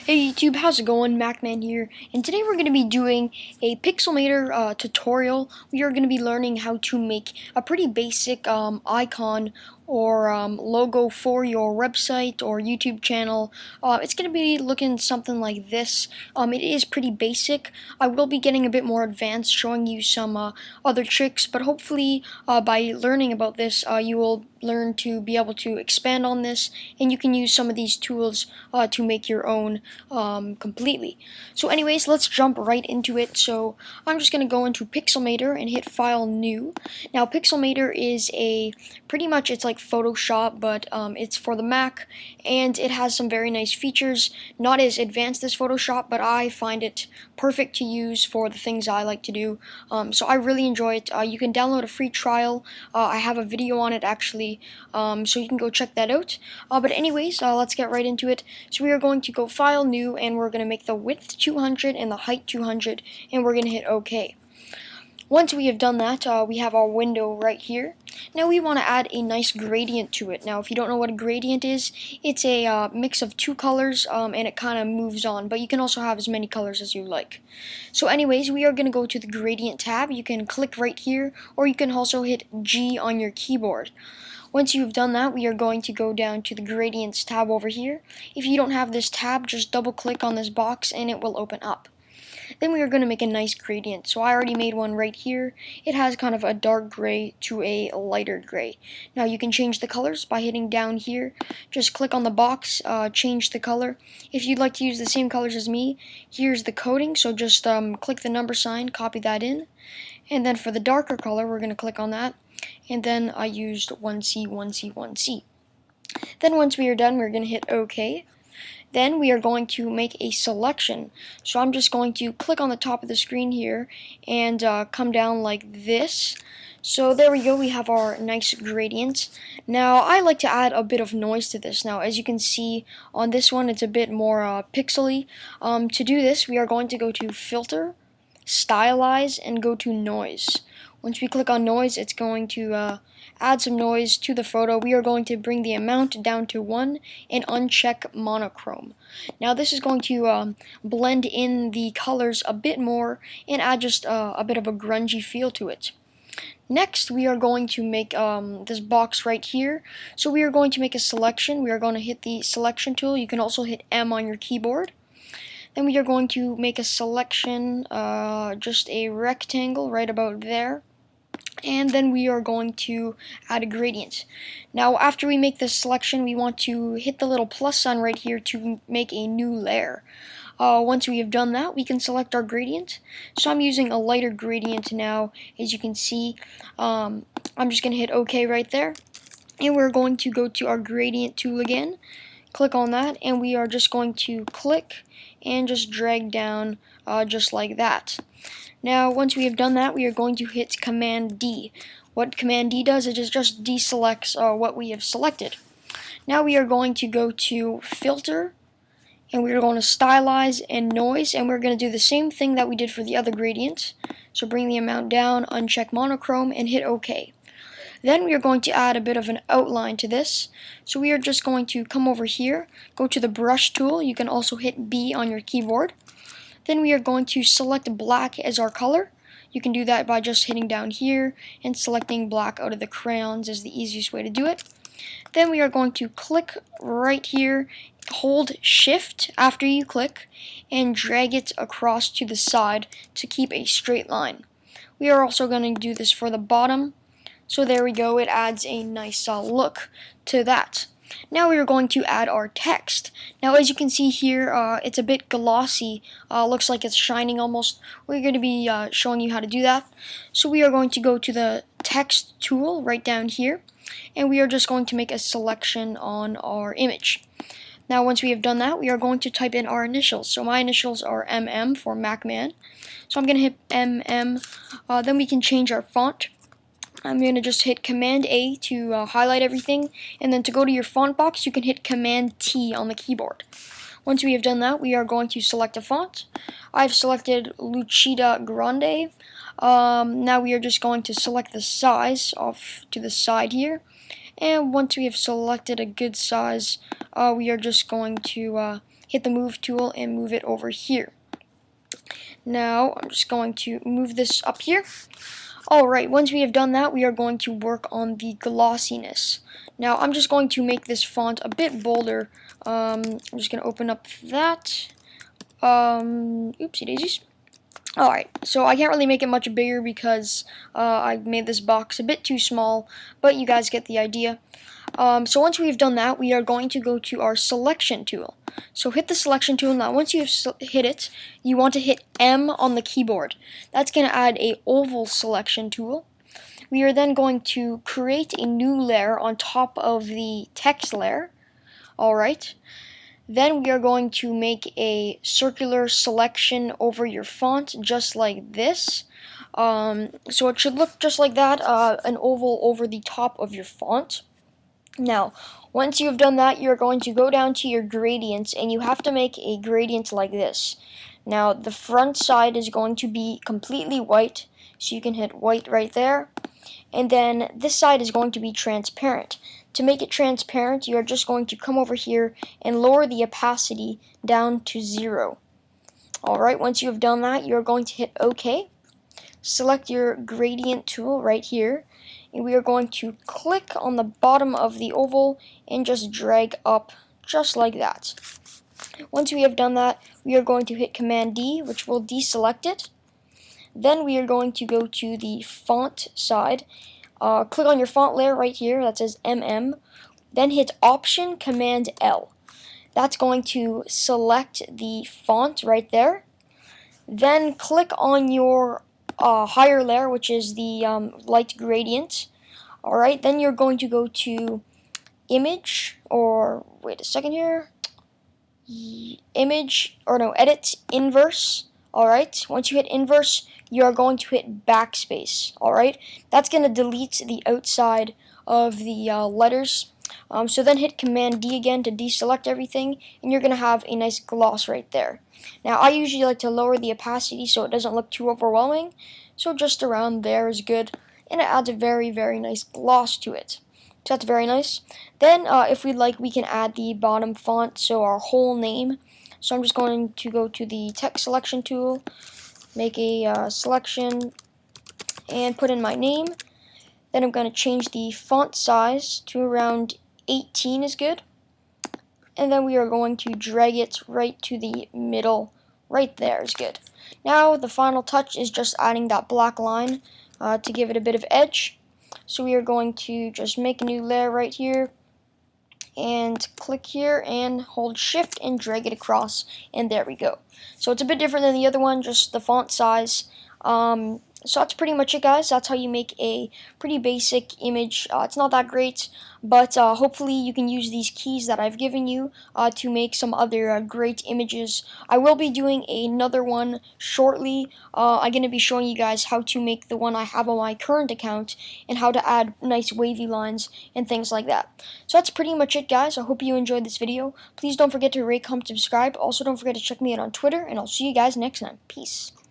Hey YouTube, how's it going? MacMan here, and today we're going to be doing a Pixelmator tutorial. We are going to be learning how to make a pretty basic icon or logo for your website or YouTube channel. It's going to be looking something like this. It is pretty basic. I will be getting a bit more advanced, showing you some other tricks, but hopefully by learning about this, you will learn to be able to expand on this, and you can use some of these tools to make your own completely. So anyways, let's jump right into it. So I'm just going to go into Pixelmator and hit File, New. Now Pixelmator is pretty much it's like Photoshop, but it's for the Mac, and it has some very nice features. Not as advanced as Photoshop, but I find it perfect to use for the things I like to do. So I really enjoy it. You can download a free trial. I have a video on it actually, so you can go check that out. But anyways, let's get right into it. So we are going to go File, New, and we're going to make the width 200 and the height 200, and we're going to hit OK. Once we have done that, we have our window right here. Now we want to add a nice gradient to it. Now if you don't know what a gradient is, it's a mix of two colors, and it kind of moves on, but you can also have as many colors as you like. So anyways, we are going to go to the gradient tab. You can click right here, or you can also hit G on your keyboard. Once you've done that, we are going to go down to the gradients tab over here. If you don't have this tab, just double click on this box and it will open up. Then we are going to make a nice gradient. So I already made one right here. It has kind of a dark gray to a lighter gray. Now you can change the colors by hitting down here. Just click on the box, change the color. If you'd like to use the same colors as me, here's the coding. So just click the number sign, copy that in. And then for the darker color, we're going to click on that. And then I used 1C, 1C, 1C. Then once we are done, we're going to hit OK. Then we are going to make a selection. So I'm just going to click on the top of the screen here and come down like this. So there we go, we have our nice gradient. Now I like to add a bit of noise to this. Now as you can see on this one, it's a bit more pixely. To do this, we are going to go to Filter, Stylize, and go to Noise. Once we click on noise, it's going to add some noise to the photo. We are going to bring the amount down to 1 and uncheck monochrome. Now this is going to blend in the colors a bit more and add just a bit of a grungy feel to it. Next, we are going to make this box right here. So we are going to make a selection. We are going to hit the selection tool. You can also hit M on your keyboard. Then we are going to make a selection, just a rectangle right about there. And then we are going to add a gradient. Now after we make this selection, we want to hit the little plus sign right here to make a new layer. Once we have done that, we can select our gradient. So I'm using a lighter gradient now, as you can see. I'm just going to hit OK right there. And we're going to go to our gradient tool again. Click on that, and we are just going to click and just drag down just like that. Now once we have done that, we are going to hit Command D. What Command D does is it just deselects what we have selected. Now we are going to go to Filter, and we are going to Stylize and Noise, and we're going to do the same thing that we did for the other gradient. So bring the amount down, uncheck monochrome, and hit OK. Then we are going to add a bit of an outline to this. So we are just going to come over here, go to the brush tool. You can also hit B on your keyboard. Then we are going to select black as our color. You can do that by just hitting down here and selecting black out of the crayons is the easiest way to do it. Then we are going to click right here, hold Shift after you click, and drag it across to the side to keep a straight line. We are also going to do this for the bottom. So there we go, it adds a nice look to that. Now we are going to add our text. Now as you can see here, it's a bit glossy, looks like it's shining almost. We're going to be showing you how to do that. So we are going to go to the text tool right down here, and we are just going to make a selection on our image. Now once we have done that, we are going to type in our initials. So my initials are MM for MacMan. So I'm going to hit MM, then we can change our font. I'm going to just hit Command A to highlight everything, and then to go to your font box, you can hit Command T on the keyboard. Once we have done that, we are going to select a font. I've selected Lucida Grande. Now we are just going to select the size off to the side here, And once we have selected a good size, we are just going to hit the move tool and move it over here. Now I'm just going to move this up here. Alright, once we have done that, we are going to work on the glossiness. Now I'm just going to make this font a bit bolder. I'm just going to open up that. Oopsie daisies. Alright, so I can't really make it much bigger because I made this box a bit too small, but you guys get the idea. So once we've done that, we are going to go to our selection tool. So hit the selection tool. Now once you've hit it, you want to hit M on the keyboard. That's going to add a oval selection tool. We are then going to create a new layer on top of the text layer. Alright. Then we are going to make a circular selection over your font, just like this. So it should look just like that, an oval over the top of your font. Now, once you've done that, you're going to go down to your gradients, and you have to make a gradient like this. Now, the front side is going to be completely white, so you can hit white right there. And then this side is going to be transparent. To make it transparent, you are just going to come over here and lower the opacity down to 0. Alright, once you have done that, you're going to hit OK. Select your gradient tool right here, and we are going to click on the bottom of the oval and just drag up just like that. Once we have done that, we are going to hit Command D, which will deselect it. Then we are going to go to the font side. Click on your font layer right here that says MM. Then hit Option Command L. That's going to select the font right there. Then click on your higher layer, which is the light gradient. Alright, then you're going to go to Image, or wait a second here. Edit Inverse. Alright, once you hit Inverse, you are going to hit Backspace. Alright, that's going to delete the outside of the letters. So then hit Command D again to deselect everything, and you're going to have a nice gloss right there. Now, I usually like to lower the opacity so it doesn't look too overwhelming, so just around there is good, and it adds a very, very nice gloss to it. So that's very nice. Then, if we'd like, we can add the bottom font, so our whole name. So I'm just going to go to the text selection tool, make a selection, and put in my name. Then I'm going to change the font size to around 18 is good. And then we are going to drag it right to the middle. Right there is good. Now the final touch is just adding that black line to give it a bit of edge. So we are going to just make a new layer right here, and click here and hold shift and drag it across, and there we go. So it's a bit different than the other one, just the font size. So that's pretty much it, guys. That's how you make a pretty basic image. It's not that great, but hopefully you can use these keys that I've given you to make some other great images. I will be doing another one shortly. I'm going to be showing you guys how to make the one I have on my current account and how to add nice wavy lines and things like that. So that's pretty much it, guys. I hope you enjoyed this video. Please don't forget to rate, comment, subscribe. Also, don't forget to check me out on Twitter, and I'll see you guys next time. Peace.